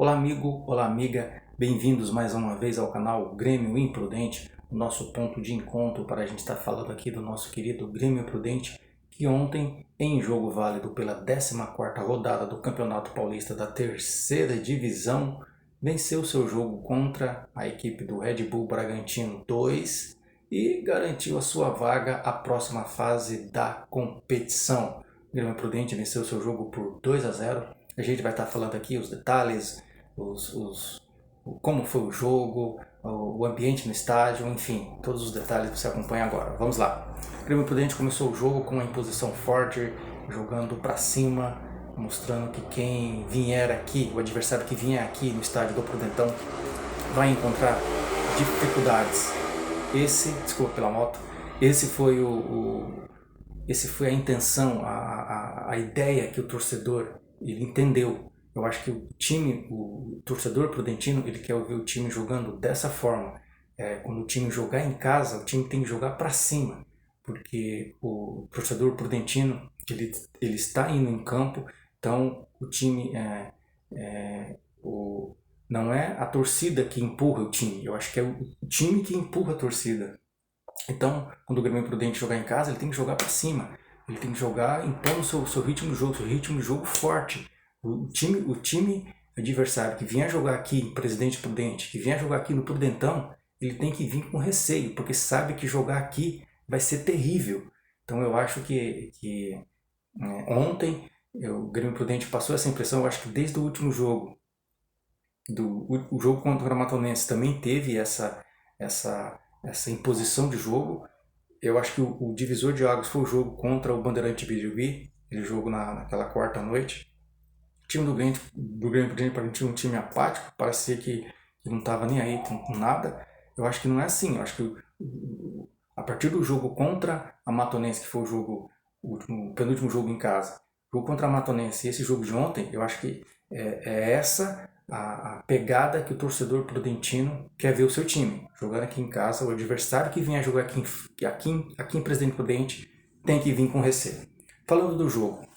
Olá amigo, olá amiga, bem-vindos mais uma vez ao canal Grêmio Imprudente, o nosso ponto de encontro para a gente estar falando aqui do nosso querido Grêmio Imprudente, que ontem, em jogo válido pela 14ª rodada do Campeonato Paulista da Terceira Divisão, venceu seu jogo contra a equipe do Red Bull Bragantino 2 e garantiu a sua vaga à próxima fase da competição. O Grêmio Imprudente venceu seu jogo por 2-0. A gente vai estar falando aqui os detalhes, como foi o jogo, o ambiente no estádio, enfim, todos os detalhes você acompanha agora. Vamos lá. O Grêmio Prudente começou o jogo com uma imposição forte, jogando para cima, mostrando que quem vier aqui, o adversário que vier aqui no estádio do Prudentão, vai encontrar dificuldades. Desculpa pela moto, esse foi a intenção, a ideia que o torcedor ele entendeu. Eu acho que o torcedor prudentino, ele quer ver o time jogando dessa forma. Quando o time jogar em casa, o time tem que jogar para cima, porque o torcedor prudentino ele está indo em campo, então o time não é a torcida que empurra o time, eu acho que é o time que empurra a torcida. Então, quando o Grêmio Prudente jogar em casa, ele tem que jogar para cima. Ele tem que jogar impondo o seu ritmo de jogo, seu ritmo de jogo forte. O time adversário que vier jogar aqui em Presidente Prudente, que vier jogar aqui no Prudentão, ele tem que vir com receio, porque sabe que jogar aqui vai ser terrível. Então eu acho que ontem o Grêmio Prudente passou essa impressão. Eu acho que desde o último jogo, o jogo contra o Gramatonense também teve essa imposição de jogo. Eu acho que o divisor de águas foi o jogo contra o Bandeirante Birigui, aquele jogo naquela quarta noite. O time do Grêmio Prudente parecia um time apático, parecia que não estava nem aí com nada. Eu acho que não é assim. Eu acho que a partir do jogo contra a Matonense, que foi o penúltimo jogo em casa, o jogo contra a Matonense e esse jogo de ontem, eu acho que é essa a pegada que o torcedor prudentino quer ver o seu time jogando aqui em casa. O adversário que vier jogar aqui em Presidente Prudente tem que vir com receio. Falando do jogo,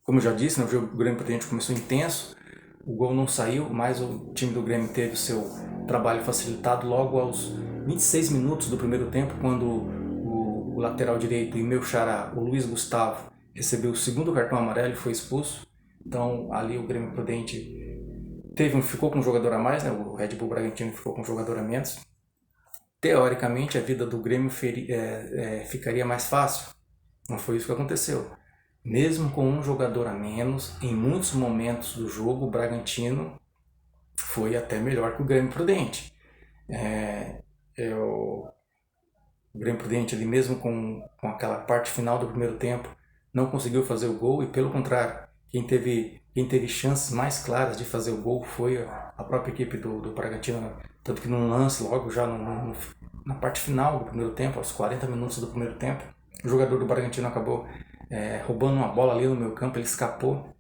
como eu já disse, o jogo do Grêmio Prudente começou intenso, o gol não saiu, mas o time do Grêmio teve o seu trabalho facilitado logo aos 26 minutos do primeiro tempo, quando o lateral direito e meu xará, o Luiz Gustavo, recebeu o segundo cartão amarelo e foi expulso. Então ali o Grêmio Prudente ficou com um jogador a mais, né? O Red Bull Bragantino ficou com um jogador a menos. Teoricamente a vida do Grêmio ficaria mais fácil. Não foi isso que aconteceu. Mesmo com um jogador a menos, em muitos momentos do jogo, o Bragantino foi até melhor que o Grêmio Prudente. O Grêmio Prudente, ali mesmo com aquela parte final do primeiro tempo, não conseguiu fazer o gol, e pelo contrário, quem teve chances mais claras de fazer o gol foi a própria equipe do Bragantino, tanto que num lance logo já na parte final do primeiro tempo, aos 40 minutos do primeiro tempo, o jogador do Bragantino acabou roubando uma bola ali no meio campo, ele escapou.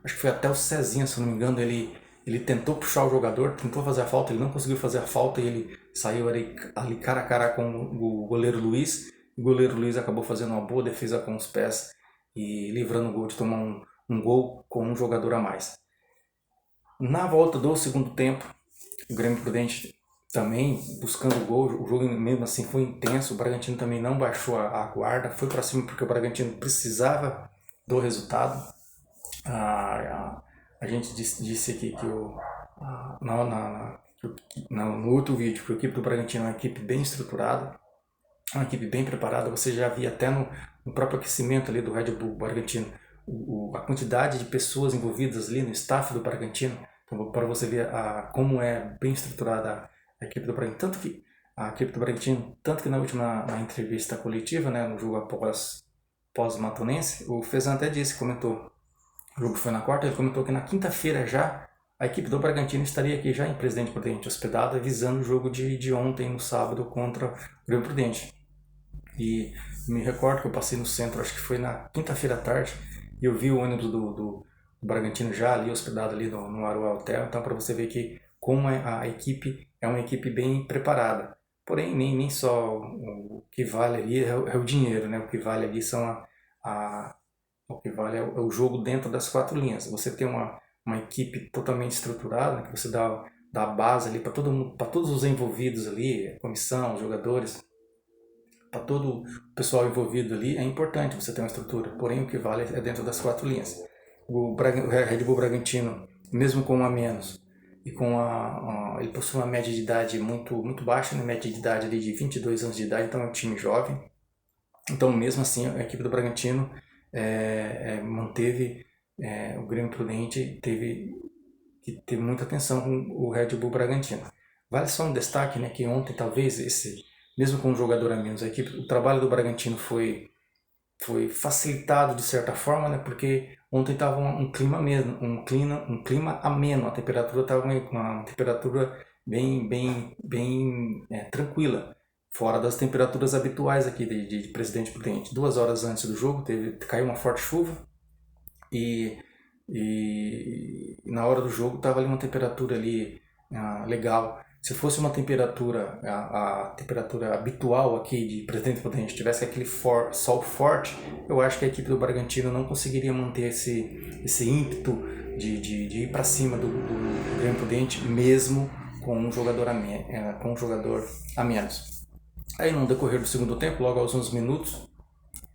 Acho que foi até o Cezinha, se não me engano, ele tentou puxar o jogador, tentou fazer a falta, ele não conseguiu fazer a falta e ele saiu ali cara a cara com o goleiro Luiz. O goleiro Luiz acabou fazendo uma boa defesa com os pés e livrando o gol de tomar um gol com um jogador a mais. Na volta do segundo tempo, o Grêmio Prudente também buscando o gol, o jogo mesmo assim foi intenso, o Bragantino também não baixou a guarda, foi para cima porque o Bragantino precisava do resultado. A gente disse aqui que no outro vídeo que a equipe do Bragantino é uma equipe bem estruturada, uma equipe bem preparada. Você já via até no próprio aquecimento ali do Red Bull Bragantino a quantidade de pessoas envolvidas ali no staff do Bragantino. Então, para você ver como é bem estruturada a equipe do Bragantino, tanto que na última entrevista coletiva, né, no jogo pós-matonense, o Fezan até comentou, o jogo foi na quarta, ele comentou que na quinta-feira já a equipe do Bragantino estaria aqui já em Presidente Prudente, hospedada, visando o jogo de ontem, no sábado, contra o Grêmio Prudente. E me recordo que eu passei no centro, acho que foi na quinta-feira à tarde, e eu vi o ônibus do Bragantino já ali hospedado ali no Aruá Hotel. Então, para você ver que como a equipe é uma equipe bem preparada. Porém, nem só o que vale ali é o dinheiro, né? O que vale ali o que vale é o jogo dentro das quatro linhas. Você tem uma equipe totalmente estruturada, né, que você dá a base ali para todo mundo, para todos os envolvidos ali, a comissão, os jogadores, para todo o pessoal envolvido ali, é importante você ter uma estrutura. Porém, o que vale é dentro das quatro linhas. O Red Bull Bragantino, mesmo com um a menos, e ele possui uma média de idade muito baixa, né? Média de idade ali de 22 anos de idade, então é um time jovem. Então, mesmo assim, a equipe do Bragantino manteve, o Grêmio Prudente teve que ter muita atenção com o Red Bull Bragantino. Vale só um destaque, né, que ontem talvez mesmo com um jogador a menos, o trabalho do Bragantino foi facilitado de certa forma, né, porque ontem estava um clima mesmo, um clima ameno, a temperatura estava uma temperatura bem tranquila, fora das temperaturas habituais aqui de Presidente Prudente. 2 horas antes do jogo caiu uma forte chuva e na hora do jogo estava ali uma temperatura ali legal. Se fosse uma temperatura, a temperatura habitual aqui de Presidente Prudente, tivesse aquele sol forte, eu acho que a equipe do Bragantino não conseguiria manter esse ímpeto de ir para cima do Grêmio Prudente, mesmo com um jogador a menos. Aí no decorrer do segundo tempo, logo aos 11 minutos,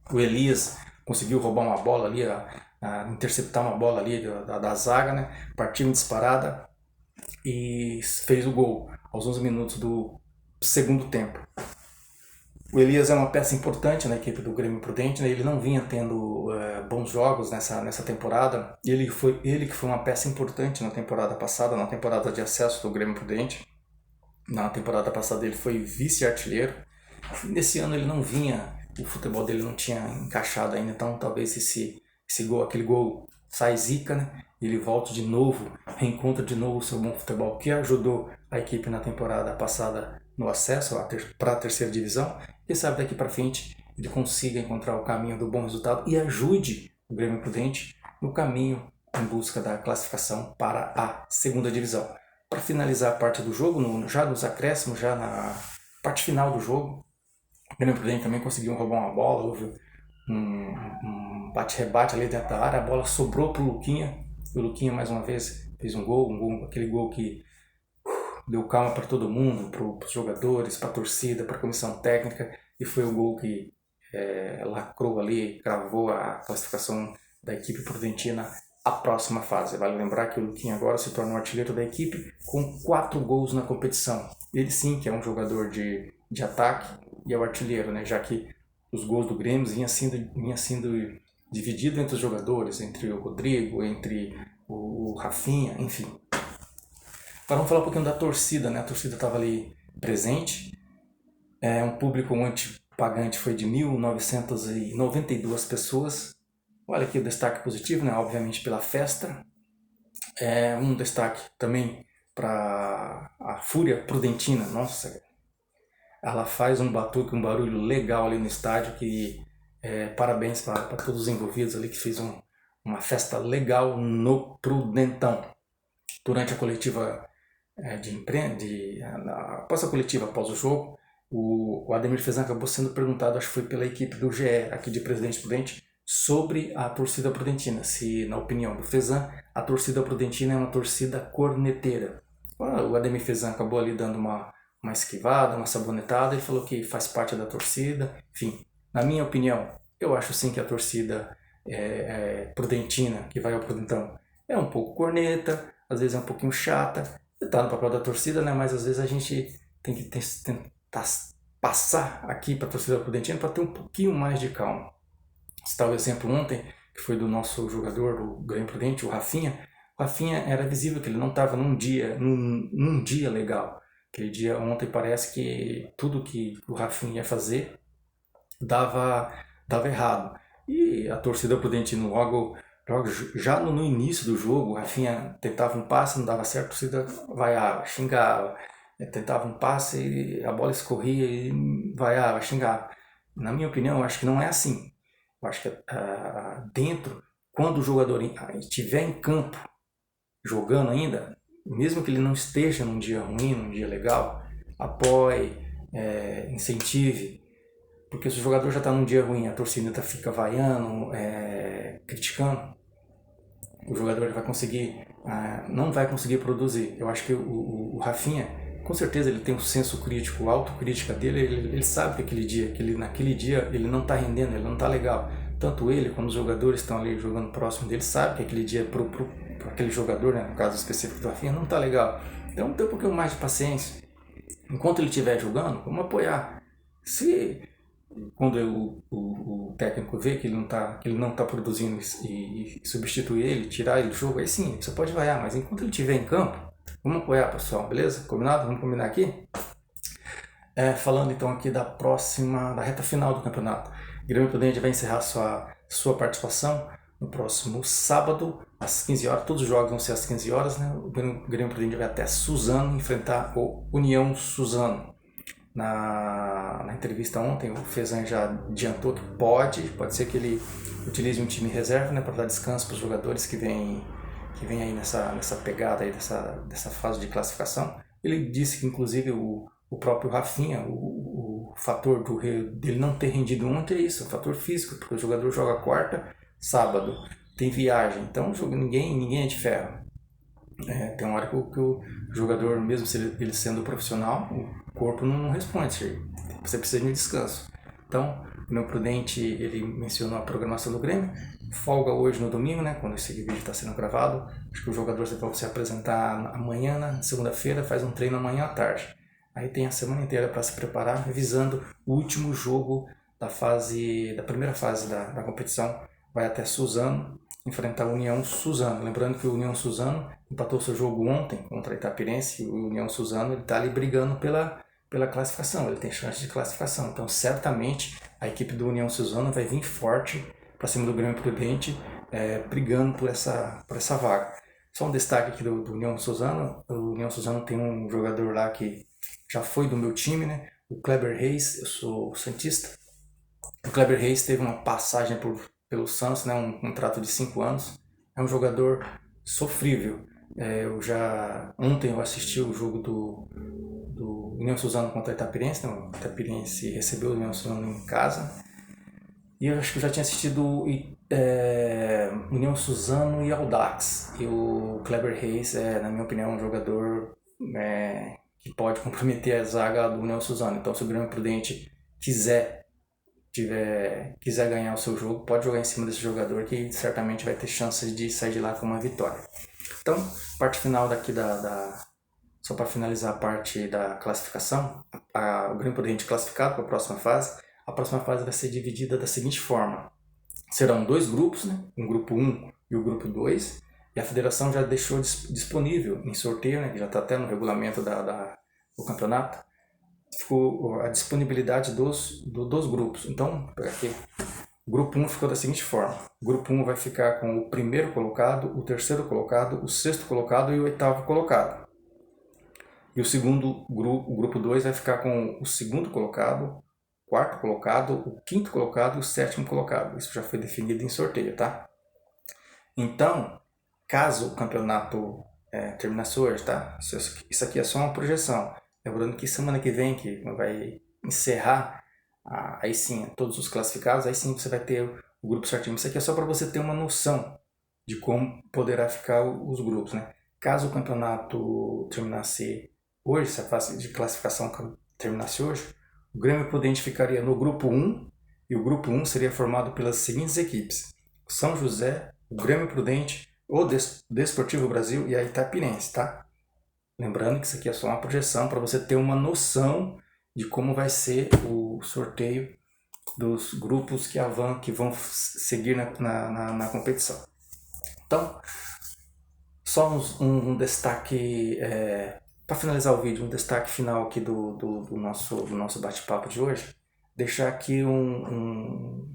o Elias conseguiu roubar uma bola ali, interceptar uma bola ali da zaga, né? Partiu em disparada e fez o gol aos 11 minutos do segundo tempo. O Elias é uma peça importante na equipe do Grêmio Prudente, né? Ele não vinha tendo bons jogos nessa temporada. Ele que foi uma peça importante na temporada passada, na temporada de acesso do Grêmio Prudente. Na temporada passada ele foi vice-artilheiro. Nesse ano ele não vinha, o futebol dele não tinha encaixado ainda, então talvez aquele gol sai zica, né? Ele volta de novo, reencontra de novo o seu bom futebol, que ajudou a equipe na temporada passada no acesso para a terceira divisão. Quem sabe daqui para frente ele consiga encontrar o caminho do bom resultado e ajude o Grêmio Prudente no caminho em busca da classificação para a segunda divisão. Para finalizar a parte do jogo, já nos acréscimos, já na parte final do jogo, o Grêmio Prudente também conseguiu roubar uma bola, houve um bate-rebate ali dentro da área, a bola sobrou para o Luquinha. O Luquinha mais uma vez fez um gol, aquele gol que deu calma para todo mundo, para os jogadores, para a torcida, para a comissão técnica, e foi o gol que lacrou ali, cravou a classificação da equipe prudentina à próxima fase. Vale lembrar que o Luquinha agora se tornou artilheiro da equipe com 4 gols na competição. Ele sim que é um jogador de ataque e é o artilheiro, né? Já que os gols do Grêmio vinha sendo dividido entre os jogadores, entre o Rodrigo, entre o Rafinha, enfim. Agora vamos falar um pouquinho da torcida, né? A torcida estava ali presente. Um público pagante foi de 1.992 pessoas. Olha aqui o destaque positivo, né? Obviamente pela festa. Um destaque também para a Fúria Prudentina. Nossa, ela faz um batuque, um barulho legal ali no estádio, que parabéns para todos os envolvidos ali, que fez uma festa legal no Prudentão. Durante a coletiva após a coletiva, após o jogo, o Ademir Fezan acabou sendo perguntado, acho que foi pela equipe do GE, aqui de Presidente Prudente, sobre a torcida prudentina, se na opinião do Fezan, a torcida prudentina é uma torcida corneteira. O Ademir Fezan acabou ali dando uma esquivada, uma sabonetada, ele falou que faz parte da torcida. Enfim, na minha opinião, eu acho sim que a torcida prudentina, que vai ao Prudentão, é um pouco corneta, às vezes é um pouquinho chata, está no papel da torcida, né? Mas às vezes a gente tem que tentar passar aqui para a torcida prudentina para ter um pouquinho mais de calma. Citar o exemplo ontem, que foi do nosso jogador, o Grêmio Prudente, o Rafinha. O Rafinha era visível que ele não estava num dia legal. Aquele dia ontem parece que tudo que o Rafinha ia fazer dava errado. E a torcida prudentina logo já no início do jogo, o Rafinha tentava um passe, não dava certo, a torcida vaiava, xingava. Tentava um passe e a bola escorria e vaiava, xingava. Na minha opinião, eu acho que não é assim. Eu acho que dentro, quando o jogador estiver em campo, jogando ainda, mesmo que ele não esteja num dia ruim, num dia legal, apoie, incentive. Porque se o jogador já está num dia ruim, a torcida fica vaiando, criticando, o jogador vai conseguir não vai conseguir produzir. Eu acho que o Rafinha, com certeza ele tem um senso crítico, autocrítica dele, ele sabe que naquele dia ele não está rendendo, ele não está legal. Tanto ele como os jogadores estão ali jogando próximo dele, sabe que aquele dia para aquele jogador, né, no caso específico do Rafinha, não está legal. Então tem um pouquinho mais de paciência. Enquanto ele estiver jogando, vamos apoiar. Se quando o técnico vê que ele não tá produzindo e substituir ele, tirar ele do jogo, aí sim, você pode vaiar, mas enquanto ele estiver em campo, vamos apoiar, pessoal, beleza? Combinado? Vamos combinar aqui? Falando então aqui da reta final do campeonato. O Grêmio Prudente vai encerrar sua participação no próximo sábado, às 15 horas. Todos os jogos vão ser às 15 horas, né? O Grêmio Prudente vai até Suzano enfrentar o União Suzano. Na entrevista ontem, o Fezan já adiantou que pode ser que ele utilize um time reserva, né, para dar descanso para os jogadores que vem aí nessa pegada aí dessa fase de classificação. Ele disse que inclusive o próprio Rafinha, o fator dele não ter rendido ontem é isso, o fator físico, porque o jogador joga quarta, sábado, tem viagem, então ninguém é de ferro. Tem uma hora que o jogador, mesmo se ele sendo profissional, o corpo não responde, você precisa de um descanso. Então, o meu Prudente, ele mencionou a programação do Grêmio, folga hoje no domingo, né, quando esse vídeo está sendo gravado. Acho que o jogador vai se apresentar amanhã, na segunda-feira, faz um treino amanhã à tarde. Aí tem a semana inteira para se preparar, visando o último jogo da primeira fase da competição, vai até Suzano, enfrentar a União Suzano. Lembrando que o União Suzano empatou seu jogo ontem contra a Itapirense, e o União Suzano está ali brigando pela classificação, ele tem chance de classificação. Então, certamente, a equipe do União Suzano vai vir forte para cima do Grêmio Prudente, brigando por essa vaga. Só um destaque aqui do União Suzano. O União Suzano tem um jogador lá que já foi do meu time, né? O Kleber Reis, eu sou santista. O Kleber Reis teve uma passagem pelo Santos, né? Um contrato de 5 anos. É um jogador sofrível. Ontem eu assisti o jogo do União Suzano contra a Itapirense, né? O Itapirense recebeu o União Suzano em casa. E eu acho que eu já tinha assistido União Suzano e Audax. E o Kleber Reis na minha opinião, um jogador que pode comprometer a zaga do União Suzano. Então, se o Grêmio Prudente quiser ganhar o seu jogo, pode jogar em cima desse jogador que certamente vai ter chances de sair de lá com uma vitória. Então, parte final daqui só para finalizar a parte da classificação, o Grêmio Prudente classificado para a próxima fase. A próxima fase vai ser dividida da seguinte forma: serão 2 grupos, né? Um grupo 1 e o grupo 2, e a federação já deixou disponível em sorteio, né? Que já está até no regulamento do campeonato, ficou a disponibilidade dos grupos. Então, vou pegar aqui. O grupo 1 ficou da seguinte forma: o grupo 1 vai ficar com o primeiro colocado, o terceiro colocado, o sexto colocado e o oitavo colocado. E o grupo 2 vai ficar com o segundo colocado, o quarto colocado, o quinto colocado e o sétimo colocado. Isso já foi definido em sorteio, tá? Então, caso o campeonato terminasse hoje, tá? Isso aqui é só uma projeção. Lembrando que semana que vem, que vai encerrar, aí sim, todos os classificados, aí sim você vai ter o grupo certinho. Isso aqui é só para você ter uma noção de como poderá ficar os grupos, né? Caso o campeonato terminasse hoje, se a fase de classificação terminasse hoje, o Grêmio Prudente ficaria no grupo 1, e o grupo 1 seria formado pelas seguintes equipes: o São José, o Grêmio Prudente, o Desportivo Brasil e a Itapirense, tá? Lembrando que isso aqui é só uma projeção para você ter uma noção de como vai ser o sorteio dos grupos que vão seguir na competição. Então, só um destaque, para finalizar o vídeo, um destaque final aqui do nosso bate-papo de hoje. Deixar aqui um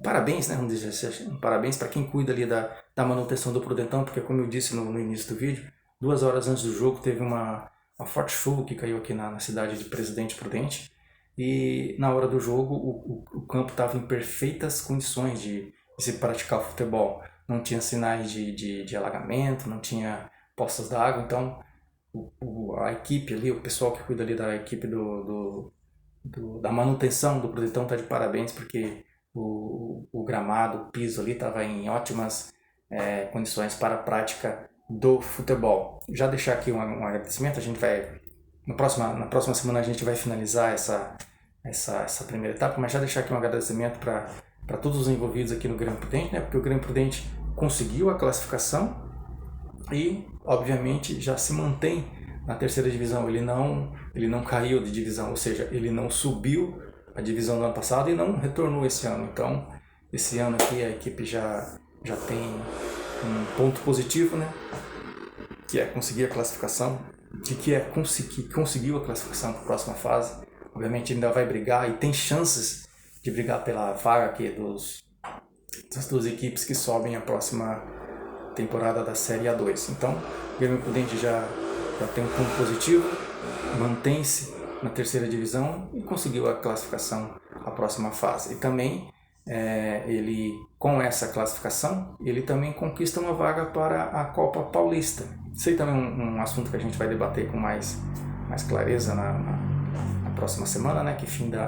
parabéns, né? Vamos dizer assim, um parabéns para quem cuida ali da manutenção do Prudentão, porque como eu disse no início do vídeo, 2 horas antes do jogo teve uma forte chuva que caiu aqui na cidade de Presidente Prudente, e na hora do jogo o campo estava em perfeitas condições de se praticar o futebol. Não tinha sinais de alagamento, não tinha poças d'água, então a equipe ali, o pessoal que cuida ali da equipe da manutenção do Prudentão está de parabéns, porque o gramado, o piso ali estava em ótimas condições para a prática do futebol. Já deixar aqui um agradecimento, a gente vai, na próxima semana a gente vai finalizar essa primeira etapa, mas já deixar aqui um agradecimento para todos os envolvidos aqui no Grêmio Prudente, né? Porque o Grêmio Prudente conseguiu a classificação e, obviamente, já se mantém na terceira divisão. Ele não caiu de divisão, ou seja, ele não subiu a divisão do ano passado e não retornou esse ano. Então, esse ano aqui a equipe já tem um ponto positivo, né? Que é conseguir a classificação, conseguiu a classificação para a próxima fase. Obviamente ainda vai brigar e tem chances de brigar pela vaga aqui das duas equipes que sobem a próxima temporada da Série A2. Então, o Grêmio Prudente já tem um ponto positivo, mantém-se na terceira divisão e conseguiu a classificação à próxima fase. E também, ele, com essa classificação, ele também conquista uma vaga para a Copa Paulista. Isso aí também é um assunto que a gente vai debater com mais clareza na próxima semana, né, que finda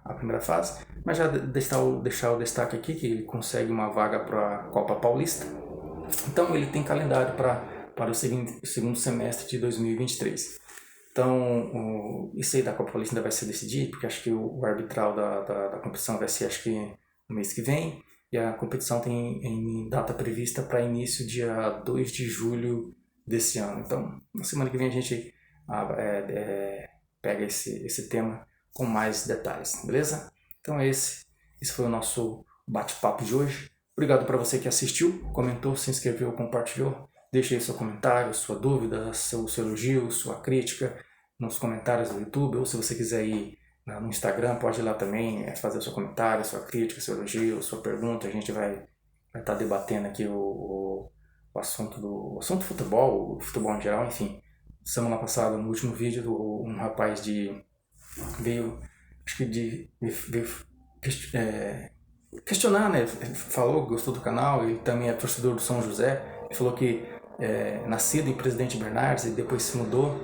a primeira fase. Mas já deixar o destaque aqui que ele consegue uma vaga para a Copa Paulista. Então ele tem calendário para o segundo semestre de 2023. Então isso aí da Copa Paulista ainda vai ser decidido, porque acho que o arbitral da competição vai ser, acho que no mês que vem, e a competição tem em data prevista para início dia 2 de julho desse ano. Então na semana que vem a gente pega esse tema com mais detalhes, beleza? Então esse foi o nosso bate-papo de hoje. Obrigado para você que assistiu, comentou, se inscreveu, compartilhou. Deixe aí seu comentário, sua dúvida, seu elogio, sua crítica nos comentários do YouTube, ou se você quiser ir no Instagram, pode ir lá também fazer o seu comentário, sua crítica, seu elogio, sua pergunta. A gente vai estar debatendo aqui o assunto futebol, o futebol em geral, enfim. Semana passada, no último vídeo, um rapaz veio questionar, né? Falou, gostou do canal, ele também é torcedor do São José. Ele falou que nascido em Presidente Bernardes e depois se mudou,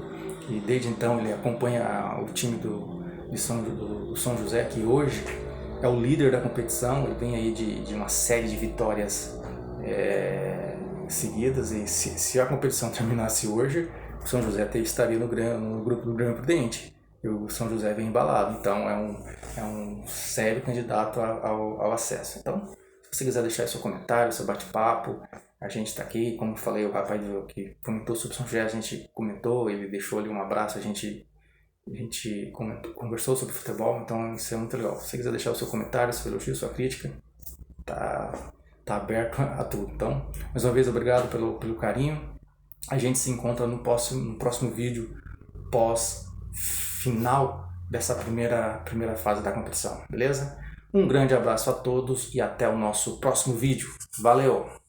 e desde então ele acompanha o time do São José, que hoje é o líder da competição. Ele vem aí de uma série de vitórias seguidas, e se a competição terminasse hoje, o São José estaria no grupo do Grêmio Prudente. E o São José vem embalado, então é um sério candidato ao acesso. Então, se você quiser deixar seu comentário, seu bate-papo, a gente está aqui. Como eu falei, o rapaz que comentou sobre o São José, a gente comentou, ele deixou ali um abraço, a gente conversou sobre futebol, então isso é muito legal. Se você quiser deixar o seu comentário, seu elogio, sua crítica, tá aberto a tudo. Então, mais uma vez, obrigado pelo carinho. A gente se encontra no próximo vídeo pós-final dessa primeira fase da competição, beleza? Um grande abraço a todos e até o nosso próximo vídeo. Valeu!